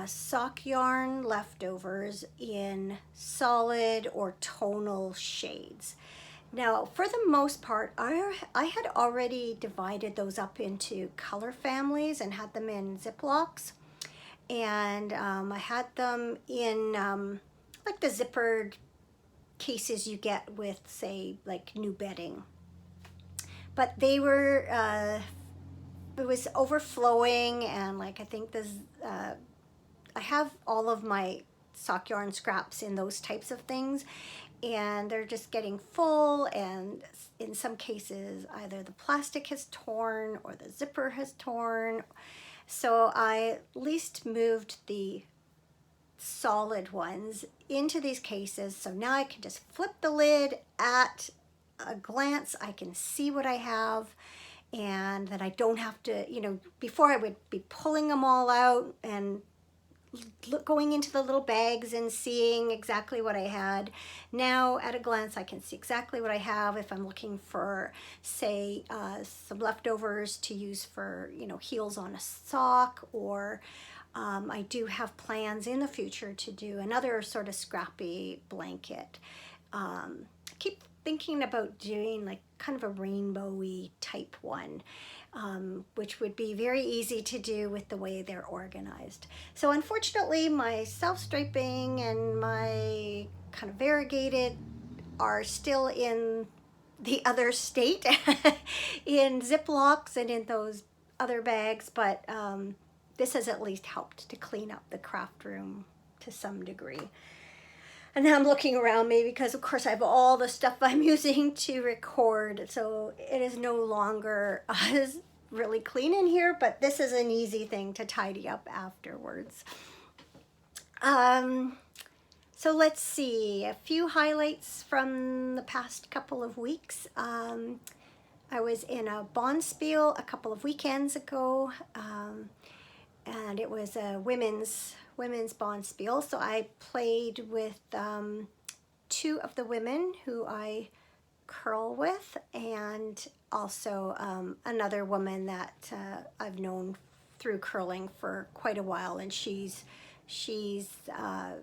sock yarn leftovers in solid or tonal shades. Now, for the most part, I had already divided those up into color families and had them in Ziplocs. And I had them in like the zippered cases you get with, say, like new bedding. But they were, it was overflowing, and like I think this, I have all of my sock yarn scraps in those types of things, and they're just getting full, and in some cases either the plastic has torn or the zipper has torn. So I at least moved the solid ones into these cases, so now I can just flip the lid. At a glance I can see what I have, and that I don't have to, you know, before I would be pulling them all out and going into the little bags and seeing exactly what I had. Now at a glance I can see exactly what I have. If I'm looking for, say, some leftovers to use for, you know, heels on a sock, or I do have plans in the future to do another sort of scrappy blanket. I keep thinking about doing like kind of a rainbowy type one, which would be very easy to do with the way they're organized. So unfortunately, my self-striping and my kind of variegated are still in the other state in Ziplocs and in those other bags, but this has at least helped to clean up the craft room to some degree. And now I'm looking around me because, of course, I have all the stuff I'm using to record, so it is no longer really clean in here, but this is an easy thing to tidy up afterwards. So let's see, a few highlights from the past couple of weeks. I was in a bonspiel a couple of weekends ago, and it was a women's bonspiel. So I played with 2 of the women who I curl with, and also another woman that I've known through curling for quite a while, and she's a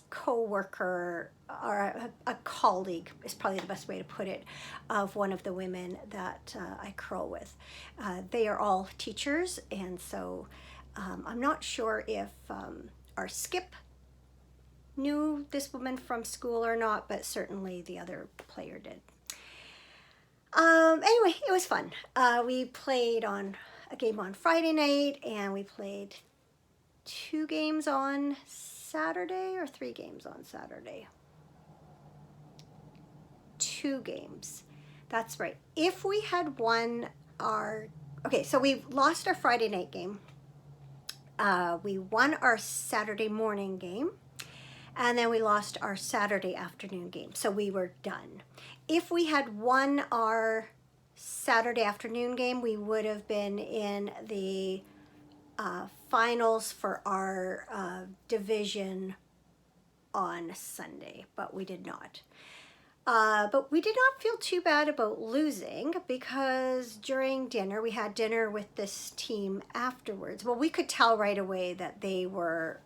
co-worker, or a colleague is probably the best way to put it, of one of the women that I curl with. They are all teachers, and so I'm not sure if our skip knew this woman from school or not, but certainly the other player did. Anyway, it was fun. We played on a game on Friday night, and we played 2 games on Saturday, or 3 games on Saturday. 2 games. That's right. If we had won our, okay, so we lost our Friday night game. We won our Saturday morning game, and then we lost our Saturday afternoon game. So we were done. If we had won our Saturday afternoon game, we would have been in the finals for our division on Sunday, but we did not. But we did not feel too bad about losing, because during dinner, we had dinner with this team afterwards. Well, we could tell right away that they were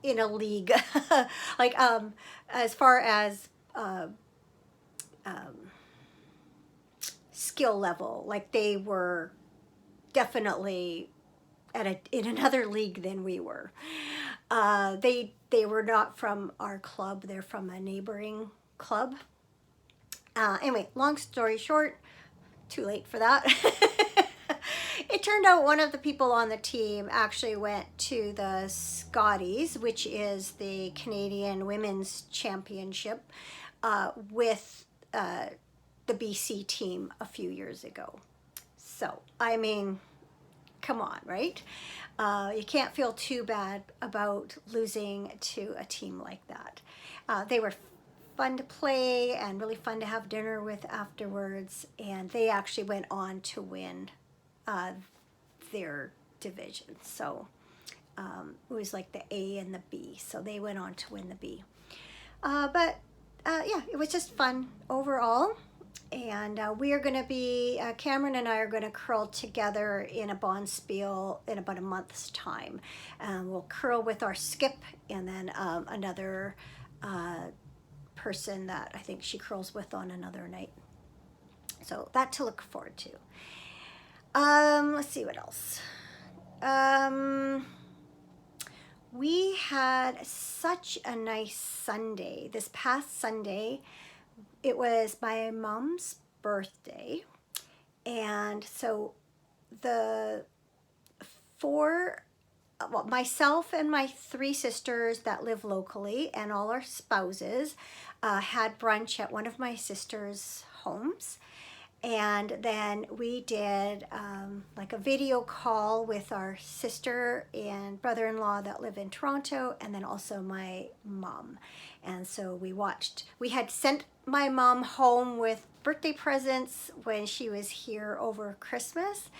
in a league, like as far as skill level, like they were definitely in another league than we were. They were not from our club; they're from a neighboring club. Anyway, long story short, too late for that. It turned out one of the people on the team actually went to the Scotties, which is the Canadian Women's Championship, with the BC team a few years ago. So, I mean, come on, right? You can't feel too bad about losing to a team like that. They were fun to play and really fun to have dinner with afterwards, and they actually went on to win their division. So it was like the A and the B, so they went on to win the B. But yeah, it was just fun overall. And we are going to be, Cameron and I are going to curl together in a bonspiel in about a month's time. We'll curl with our skip, and then another person that I think she curls with on another night. So that to look forward to. Let's see what else. We had such a nice Sunday. This past Sunday, it was my mom's birthday. And so myself and my 3 sisters that live locally and all our spouses had brunch at one of my sister's homes. And then we did like a video call with our sister and brother-in-law that live in Toronto, and then also my mom. And so we had sent my mom home with birthday presents when she was here over Christmas.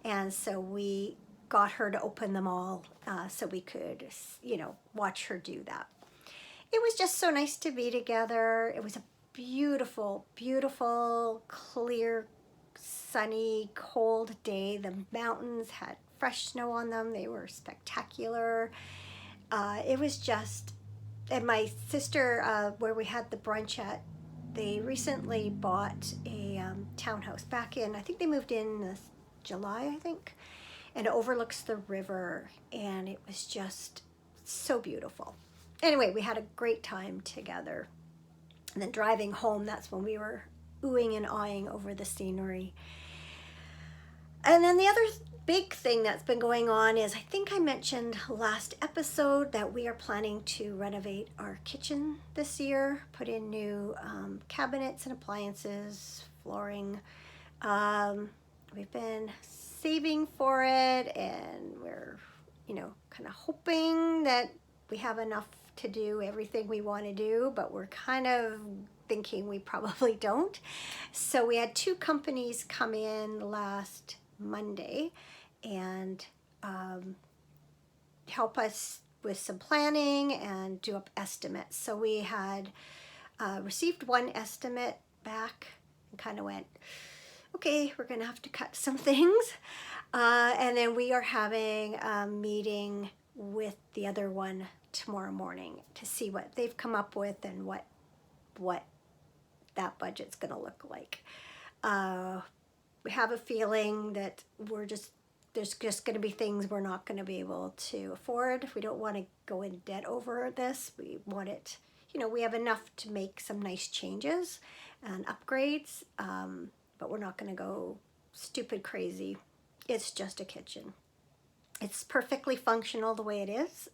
And so we got her to open them all so we could, watch her do that. It was just so nice to be together. It was a beautiful, beautiful, clear, sunny, cold day. The mountains had fresh snow on them. They were spectacular. It was just, and my sister, where we had the brunch at, they recently bought a townhouse back in, I think they moved in this July, I think, and it overlooks the river, and it was just so beautiful. Anyway, we had a great time together. And then driving home, that's when we were oohing and aahing over the scenery. And then the other big thing that's been going on is, I think I mentioned last episode that we are planning to renovate our kitchen this year, put in new cabinets and appliances, flooring. We've been saving for it, and we're, kind of hoping that we have enough to do everything we want to do, but we're kind of thinking we probably don't. So we had 2 companies come in last Monday and help us with some planning and do up estimates. So we had received one estimate back and kind of went, okay, we're going to have to cut some things. And then we are having a meeting with the other one tomorrow morning to see what they've come up with and what that budget's going to look like. We have a feeling that there's just going to be things we're not going to be able to afford. We don't want to go in debt over this. We want it, we have enough to make some nice changes and upgrades, but we're not going to go stupid crazy. It's just a kitchen. It's perfectly functional the way it is.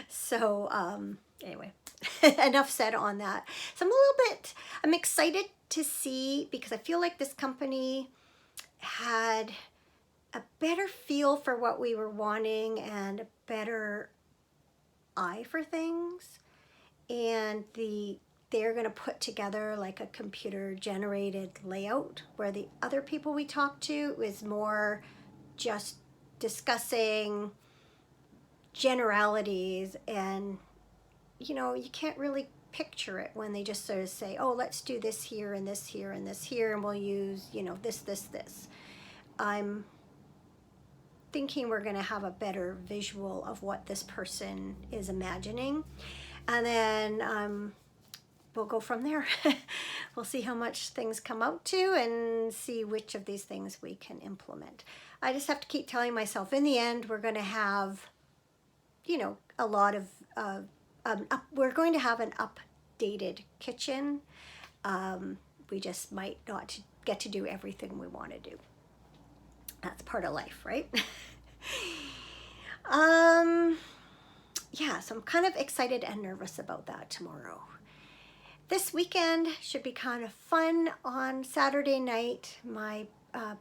So anyway, enough said on that. So I'm excited to see, because I feel like this company had a better feel for what we were wanting and a better eye for things. And they're going to put together like a computer generated layout, where the other people we talked to is more just discussing generalities and you know, you can't really picture it when they just sort of say, oh, let's do this here and this here and this here, and we'll use, you know, this. I'm thinking we're going to have a better visual of what this person is imagining, and then we'll go from there. We'll see how much things come out to and see which of these things we can implement. I just have to keep telling myself, in the end, we're going to have, you know, a lot of, we're going to have an updated kitchen. We just might not get to do everything we want to do. That's part of life, right? Yeah, so I'm kind of excited and nervous about that tomorrow. This weekend should be kind of fun. On Saturday night, my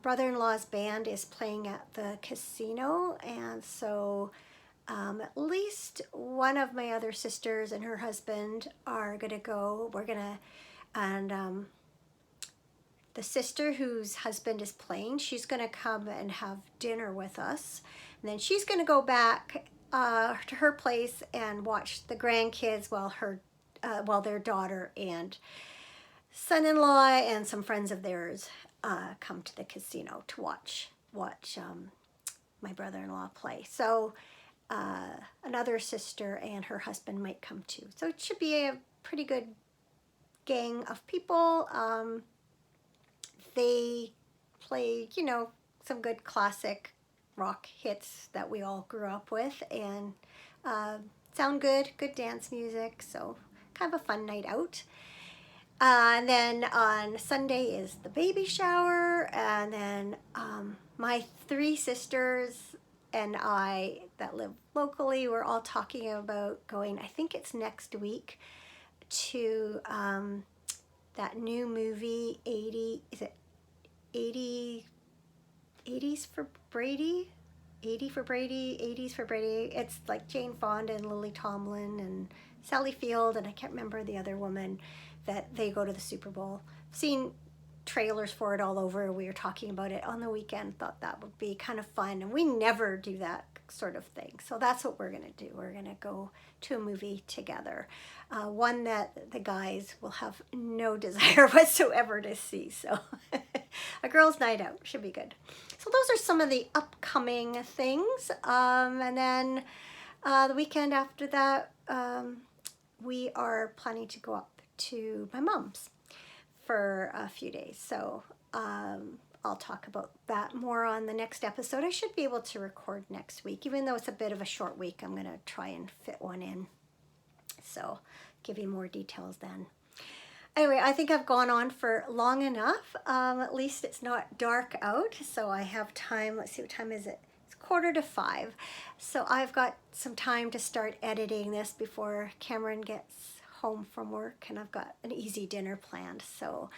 brother-in-law's band is playing at the casino, and so at least one of my other sisters and her husband are gonna go. And the sister whose husband is playing, she's gonna come and have dinner with us, and then she's gonna go back to her place and watch the grandkids while their daughter and son-in-law and some friends of theirs come to the casino to watch my brother-in-law play. So another sister and her husband might come too. So it should be a pretty good gang of people. They play, you know, some good classic rock hits that we all grew up with, and sound good dance music, so kind of a fun night out. And then on Sunday is the baby shower, and then my 3 sisters and I that live locally, we're all talking about going, I think it's next week, to that new movie, 80s for Brady? 80s for Brady. It's like Jane Fonda and Lily Tomlin and Sally Field, and I can't remember the other woman, that they go to the Super Bowl. I've seen trailers for it all over. We were talking about it on the weekend, thought that would be kind of fun, and we never do that sort of thing. So that's what we're gonna do. We're gonna go to a movie together, one that the guys will have no desire whatsoever to see. So a girls' night out should be good. So those are some of the upcoming things. And then the weekend after that, we are planning to go up to my mom's for a few days. So I'll talk about that more on the next episode. I should be able to record next week. Even though it's a bit of a short week, I'm going to try and fit one in. So give you more details then. Anyway, I think I've gone on for long enough. At least it's not dark out, so I have time. Let's see, what time is it? It's 4:45. So I've got some time to start editing this before Cameron gets home from work, and I've got an easy dinner planned. So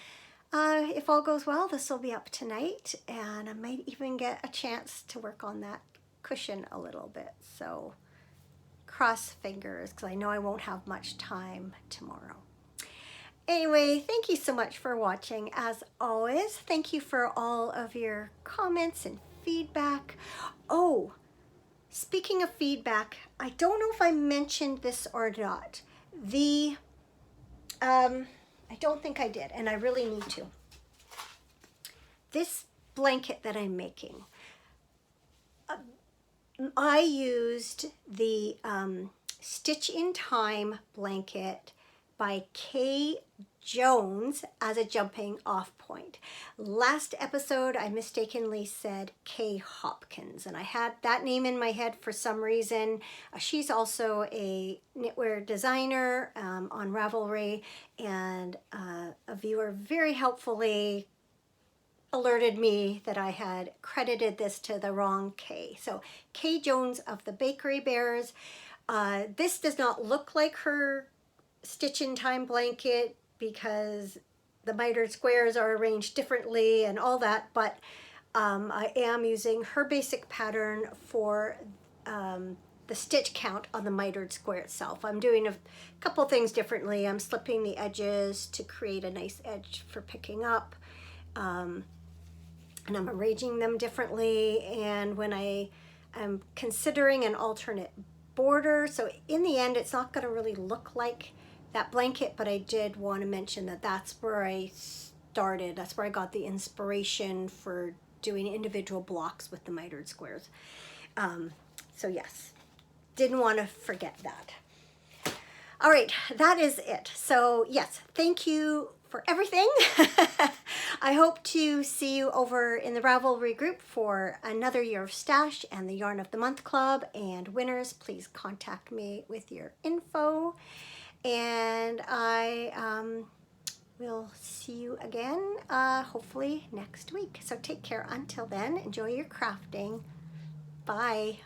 if all goes well, this will be up tonight, and I might even get a chance to work on that cushion a little bit. So cross fingers, because I know I won't have much time tomorrow. Anyway, thank you so much for watching. As always, thank you for all of your comments and feedback. Oh, speaking of feedback, I don't know if I mentioned this or not. I don't think I did, and I really need to. This blanket that I'm making, I used the Stitch in Time blanket by Kay Jones as a jumping off point. Last episode, I mistakenly said Kay Hopkins, and I had that name in my head for some reason. She's also a knitwear designer on Ravelry, and a viewer very helpfully alerted me that I had credited this to the wrong Kay. So Kay Jones of the Bakery Bears. This does not look like her Stitch in Time blanket because the mitered squares are arranged differently and all that, but I am using her basic pattern for the stitch count on the mitered square itself. I'm doing a couple things differently. I'm slipping the edges to create a nice edge for picking up, and I'm arranging them differently. And when I am considering an alternate border. So in the end, it's not going to really look like that blanket, but I did want to mention that that's where I started. That's where I got the inspiration for doing individual blocks with the mitered squares. So yes, didn't want to forget that. All right, that is it. So yes, thank you for everything. I hope to see you over in the Ravelry group for another year of stash and the Yarn of the Month Club. And winners, please contact me with your info. And I will see you again, hopefully next week. So take care until then. Enjoy your crafting. Bye.